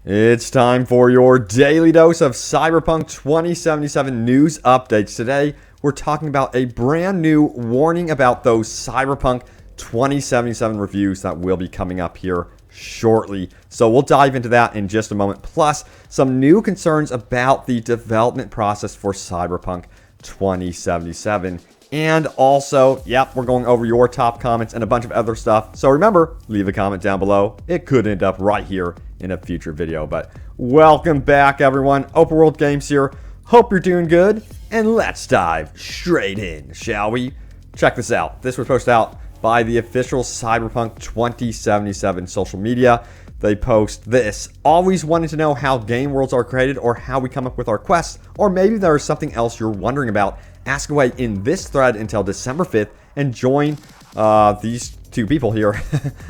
It's time for your daily dose of Cyberpunk 2077 news updates. Today, we're talking about a brand new warning about those Cyberpunk 2077 reviews that will be coming up here shortly. So we'll dive into that in just a moment. Plus, some new concerns about the development process for Cyberpunk 2077. And also, we're going over your top comments and a bunch of other stuff. So remember, leave a comment down below. It could end up right here in a future video. But welcome back, everyone. Overboard Games here. Hope you're doing good. And let's dive straight in, shall we? Check this out. This was posted out by the official Cyberpunk 2077 social media. They post this: always wanted to know how game worlds are created or how we come up with our quests, or maybe there is something else you're wondering about. Ask away in this thread until December 5th and join these two people here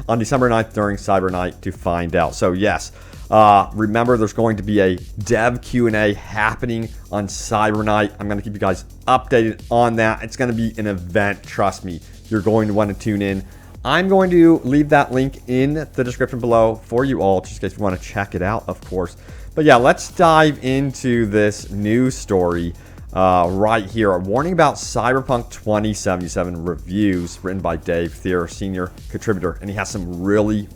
on December 9th during Cyber Night to find out. So yes, remember there's going to be a dev Q&A happening on Cyber Night. I'm going to keep you guys updated on that. It's going to be an event, trust me. You're going to want to tune in. I'm going to leave that link in the description below for you all, just in case you want to check it out, of course. But yeah, let's dive into this news story right here. A warning about Cyberpunk 2077 reviews, written by Dave Thier, senior contributor, and he has some really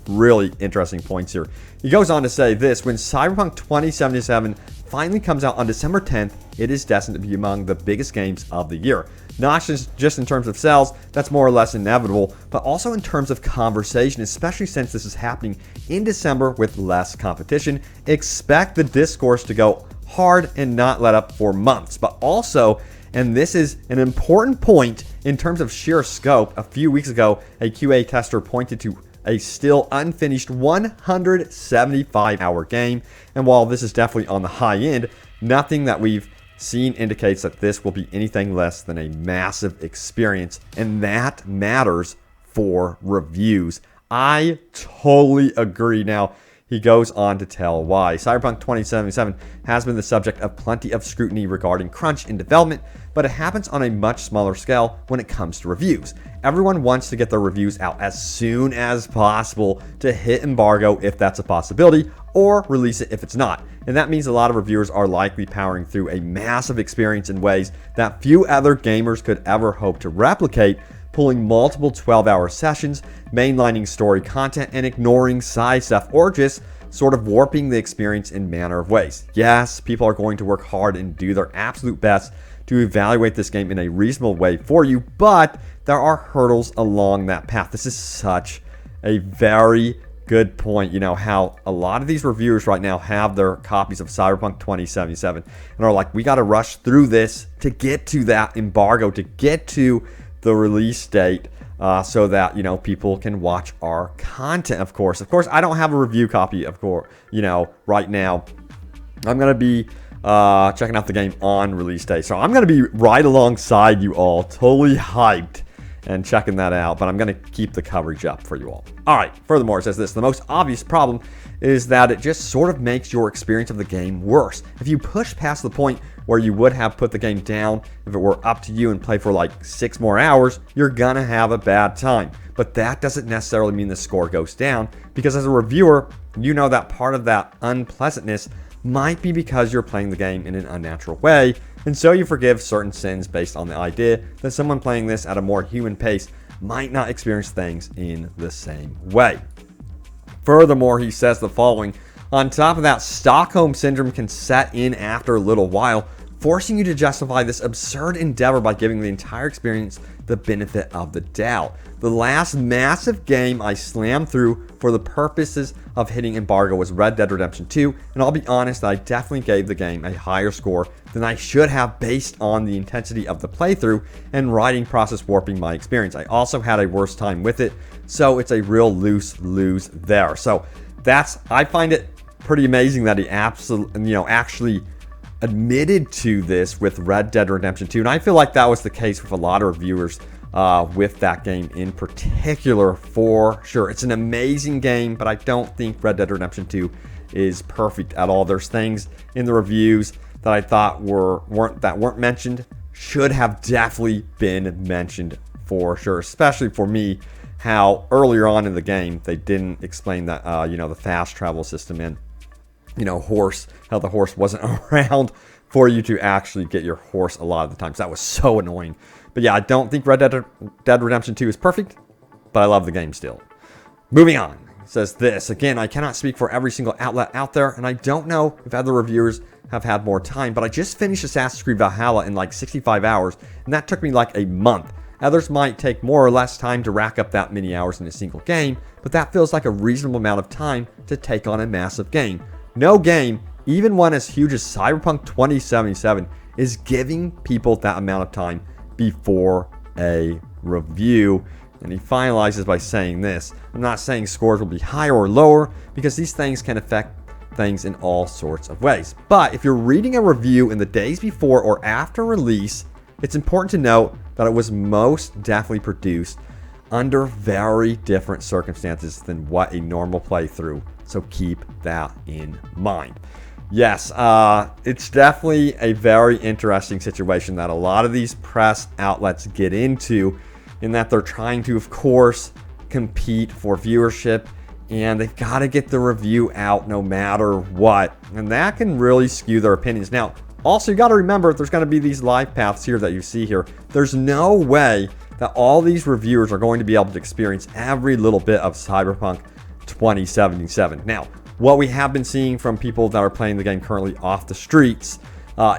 interesting points here. He goes on to say this: when Cyberpunk 2077 finally comes out on December 10th, it is destined to be among the biggest games of the year. Not just in terms of sales, that's more or less inevitable, but also in terms of conversation, especially since this is happening in December with less competition. Expect the discourse to go hard and not let up for months. But also, and this is an important point in terms of sheer scope, a few weeks ago, a QA tester pointed to a still unfinished 175-hour game. And while this is definitely on the high end, nothing that we've seen indicates that this will be anything less than a massive experience, and that matters for reviews. I totally agree. Now, he goes on to tell why. Cyberpunk 2077 has been the subject of plenty of scrutiny regarding crunch in development, but it happens on a much smaller scale when it comes to reviews. Everyone wants to get their reviews out as soon as possible to hit embargo if that's a possibility, or release it if it's not. And that means a lot of reviewers are likely powering through a massive experience in ways that few other gamers could ever hope to replicate, pulling multiple 12-hour sessions, mainlining story content, and ignoring side stuff, or just sort of warping the experience in manner of ways. Yes, people are going to work hard and do their absolute best to evaluate this game in a reasonable way for you, but there are hurdles along that path. This is such a very good point. You know how a lot of these reviewers right now have their copies of Cyberpunk 2077 and are like, we got to rush through this to get to that embargo, to get to the release date, so that, you know, people can watch our content. Of course, I don't have a review copy, of course, you know, right now. I'm going to be checking out the game on release day. So I'm going to be right alongside you all, totally hyped and checking that out, but I'm going to keep the coverage up for you all. All right, furthermore, it says this: the most obvious problem is that it just sort of makes your experience of the game worse. If you push past the point where you would have put the game down if it were up to you and play for like 6 more hours, you're gonna have a bad time. But that doesn't necessarily mean the score goes down, because as a reviewer, you know that part of that unpleasantness might be because you're playing the game in an unnatural way, and so you forgive certain sins based on the idea that someone playing this at a more human pace might not experience things in the same way. Furthermore, he says the following: on top of that, Stockholm Syndrome can set in after a little while, forcing you to justify this absurd endeavor by giving the entire experience the benefit of the doubt. The last massive game I slammed through for the purposes of hitting embargo was Red Dead Redemption 2, and I'll be honest, I definitely gave the game a higher score than I should have based on the intensity of the playthrough and writing process warping my experience. I also had a worse time with it, so it's a real lose there. So I find it pretty amazing that he actually admitted to this with Red Dead Redemption 2, and I feel like that was the case with a lot of reviewers with that game in particular, for sure. It's an amazing game, but I don't think Red Dead Redemption 2 is perfect at all. There's things in the reviews that I thought weren't mentioned, should have definitely been mentioned for sure, especially for me, how earlier on in the game they didn't explain that the fast travel system, and horse, how the horse wasn't around for you to actually get your horse a lot of the times. That was so annoying. But yeah, I don't think Red Dead Redemption 2 is perfect, but I love the game still. Moving on. It says this. Again, I cannot speak for every single outlet out there, and I don't know if other reviewers have had more time, but I just finished Assassin's Creed Valhalla in like 65 hours, and that took me like a month. Others might take more or less time to rack up that many hours in a single game, but that feels like a reasonable amount of time to take on a massive game. No game, even one as huge as Cyberpunk 2077, is giving people that amount of time before a review. And he finalizes by saying this. I'm not saying scores will be higher or lower, because these things can affect things in all sorts of ways. But if you're reading a review in the days before or after release, it's important to note that it was most definitely produced under very different circumstances than what a normal playthrough. So keep that in mind. Yes, it's definitely a very interesting situation that a lot of these press outlets get into, in that they're trying to, of course, compete for viewership, and they've got to get the review out no matter what, and that can really skew their opinions. Now, also, you got to remember, there's going to be these live paths here that you see here. There's no way that all these reviewers are going to be able to experience every little bit of Cyberpunk 2077. Now, what we have been seeing from people that are playing the game currently off the streets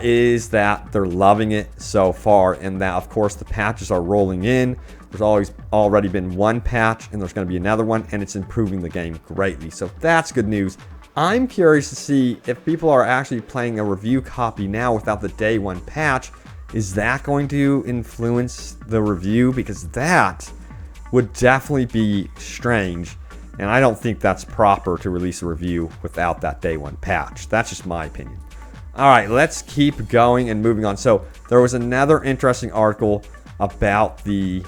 is that they're loving it so far, and that, of course, the patches are rolling in. There's already been one patch, and there's going to be another one, and it's improving the game greatly. So that's good news. I'm curious to see if people are actually playing a review copy now without the day one patch. Is that going to influence the review? Because that would definitely be strange, and I don't think that's proper to release a review without that day one patch. That's just my opinion. All right, let's keep going and moving on. So there was another interesting article about the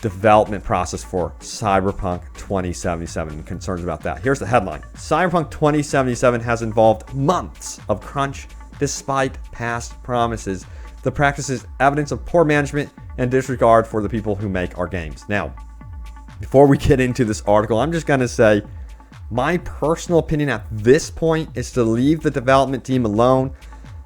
development process for Cyberpunk 2077 and concerns about that. Here's the headline. Cyberpunk 2077 has involved months of crunch despite past promises. The practice is evidence of poor management and disregard for the people who make our games. Now, before we get into this article, I'm just going to say my personal opinion at this point is to leave the development team alone.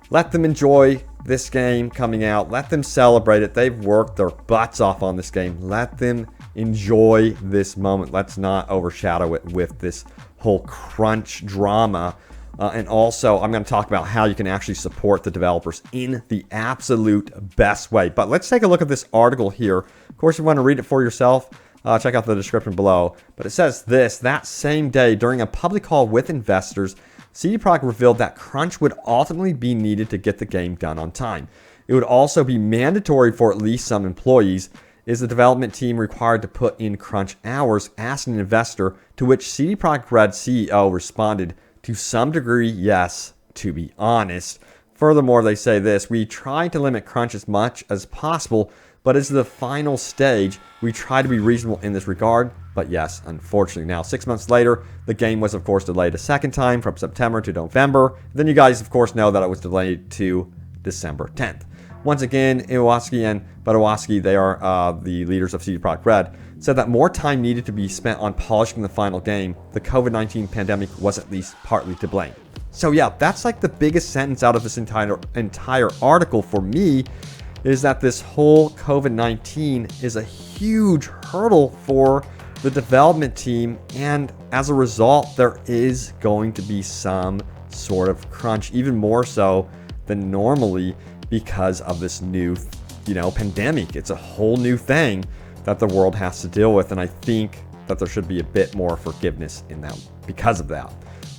Let them enjoy this game coming out. Let them celebrate it. They've worked their butts off on this game. Let them enjoy this moment. Let's not overshadow it with this whole crunch drama. And also, I'm going to talk about how you can actually support the developers in the absolute best way. But let's take a look at this article here. Of course, if you want to read it for yourself, check out the description below. But it says this: that same day, during a public call with investors, CD Projekt revealed that crunch would ultimately be needed to get the game done on time. It would also be mandatory for at least some employees. Is the development team required to put in crunch hours? Asked an investor, to which CD Projekt Red CEO responded, to some degree, yes, to be honest. Furthermore, they say this: we try to limit crunch as much as possible, but as the final stage, we try to be reasonable in this regard. But yes, unfortunately. Now, 6 months later, the game was, of course, delayed a second time from September to November. Then you guys, of course, know that it was delayed to December 10th. Once again, Iwasaki and Badawski, they are the leaders of CD Projekt Red, said that more time needed to be spent on polishing the final game. The COVID-19 pandemic was at least partly to blame. So yeah, that's like the biggest sentence out of this entire article for me, is that this whole COVID-19 is a huge hurdle for the development team, and as a result, there is going to be some sort of crunch, even more so than normally, because of this new, pandemic. It's a whole new thing that the world has to deal with, and I think that there should be a bit more forgiveness in that because of that.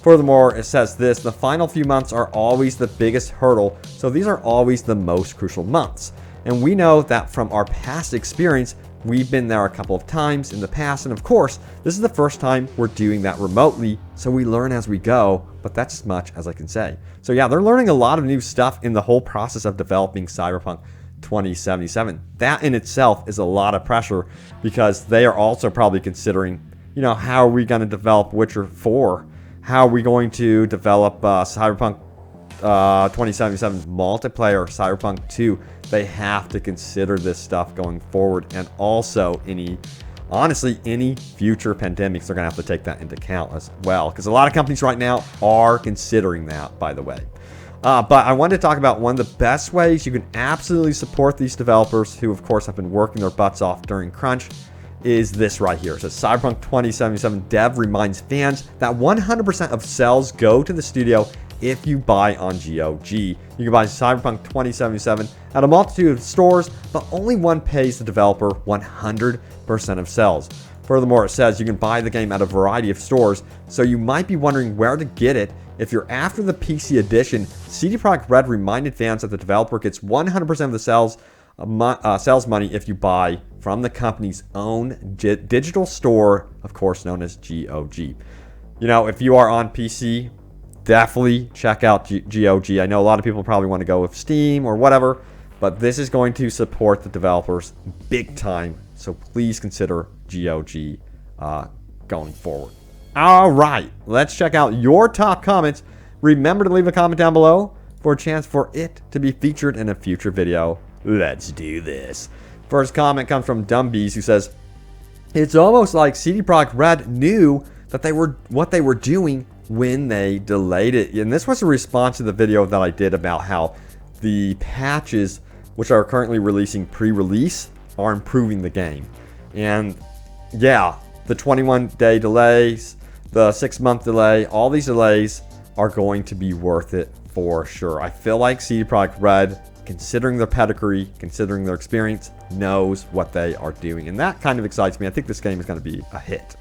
Furthermore, it says this: the final few months are always the biggest hurdle, so these are always the most crucial months. And we know that from our past experience, we've been there a couple of times in the past, and of course, this is the first time we're doing that remotely, so we learn as we go, but that's as much as I can say. So yeah, they're learning a lot of new stuff in the whole process of developing Cyberpunk 2077. That in itself is a lot of pressure, because they are also probably considering, how are we going to develop Witcher 4? How are we going to develop Cyberpunk 2077 multiplayer, Cyberpunk 2? They have to consider this stuff going forward, and also any honestly, any future pandemics, they're going to have to take that into account as well. Because a lot of companies right now are considering that, by the way. But I wanted to talk about one of the best ways you can absolutely support these developers who, of course, have been working their butts off during crunch is this right here. It says Cyberpunk 2077 dev reminds fans that 100% of sales go to the studio if you buy on GOG. You can buy Cyberpunk 2077 at a multitude of stores, but only one pays the developer 100% of sales. Furthermore, it says you can buy the game at a variety of stores, so you might be wondering where to get it. If you're after the PC edition, CD Projekt Red reminded fans that the developer gets 100% of the sales money if you buy from the company's own digital store, of course known as GOG. You know, if you are on PC, definitely check out GOG. I know a lot of people probably want to go with Steam or whatever, but this is going to support the developers big time, so please consider GOG going forward. All right, let's check out your top comments. Remember to leave a comment down below for a chance for it to be featured in a future video. Let's do this. First comment comes from Dumbees, who says, "It's almost like CD Projekt Red knew that what they were doing when they delayed it." And this was a response to the video that I did about how the patches, which are currently releasing pre-release, are improving the game. And yeah, the 21-day delays, the 6-month delay, all these delays are going to be worth it for sure. I feel like CD Projekt Red, considering their pedigree, considering their experience, knows what they are doing. And that kind of excites me. I think this game is going to be a hit.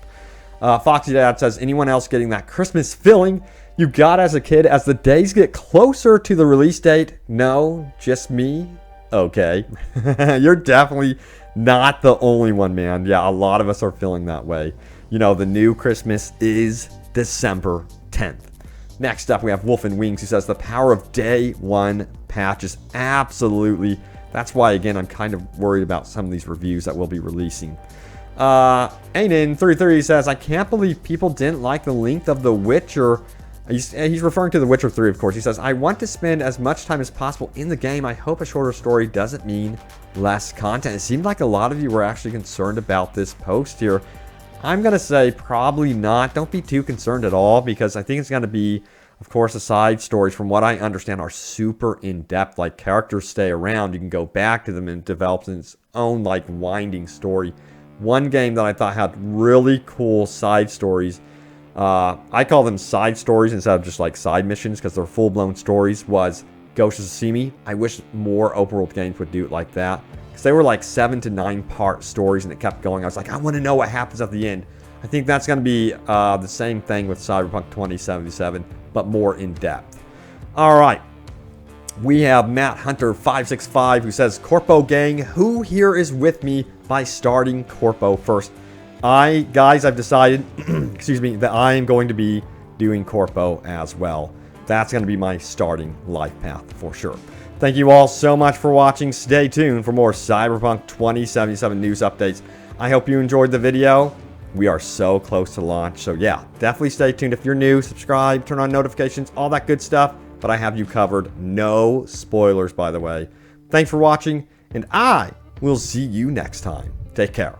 Foxy Dad says, anyone else getting that Christmas feeling you got as a kid as the days get closer to the release date? No, just me? Okay. You're definitely not the only one, man. Yeah, a lot of us are feeling that way. You know, the new Christmas is December 10th. Next up, we have Wolf and Wings, who says the power of day one patches. Absolutely. That's why, again, I'm kind of worried about some of these reviews that we'll be releasing. Aiden33 says, I can't believe people didn't like the length of The Witcher. He's referring to The Witcher 3, of course. He says, I want to spend as much time as possible in the game. I hope a shorter story doesn't mean less content. It seemed like a lot of you were actually concerned about this post here. I'm going to say probably not. Don't be too concerned at all, because I think it's going to be, of course, the side stories, from what I understand, are super in-depth. Like, characters stay around. You can go back to them and develop its own, like, winding story. One game that I thought had really cool side stories, I call them side stories instead of just, like, side missions, because they're full-blown stories, was Ghost of Tsushima. I wish more open-world games would do it like that. Because they were like 7 to 9 part stories, and it kept going. I was like, I want to know what happens at the end. I think that's going to be the same thing with Cyberpunk 2077, but more in depth. All right. We have Matt Hunter 565, who says, Corpo gang, who here is with me by starting Corpo first? Guys, I've decided, excuse me, that I am going to be doing Corpo as well. That's going to be my starting life path for sure. Thank you all so much for watching. Stay tuned for more Cyberpunk 2077 news updates. I hope you enjoyed the video. We are so close to launch. So yeah, definitely stay tuned. If you're new, subscribe, turn on notifications, all that good stuff. But I have you covered. No spoilers, by the way. Thanks for watching, and I will see you next time. Take care.